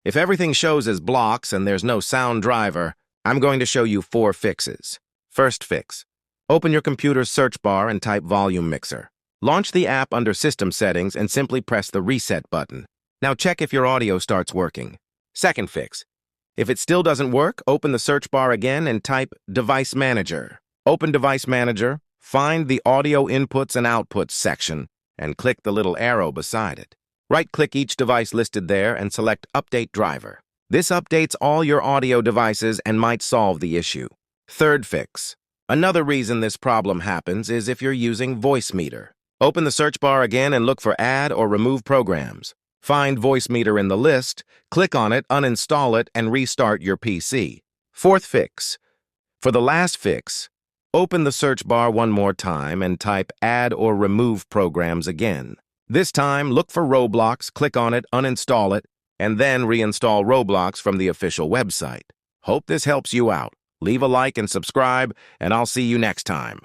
If everything shows as blocks and there's no sound driver, I'm going to show you 4 fixes. First fix. Open your computer's search bar and type Volume Mixer. Launch the app under System Settings and simply press the Reset button. Now check if your audio starts working. Second fix. If it still doesn't work, open the search bar again and type Device Manager. Open Device Manager, find the Audio Inputs and Outputs section, and click the little arrow beside it. Right-click each device listed there and select Update Driver. This updates all your audio devices and might solve the issue. Third fix. Another reason this problem happens is if you're using Voicemeeter. Open the search bar again and look for Add or Remove Programs. Find Voicemeeter in the list, click on it, uninstall it, and restart your PC. Fourth fix. For the last fix, open the search bar one more time and type Add or Remove Programs again. This time, look for Roblox, click on it, uninstall it, and then reinstall Roblox from the official website. Hope this helps you out. Leave a like and subscribe, and I'll see you next time.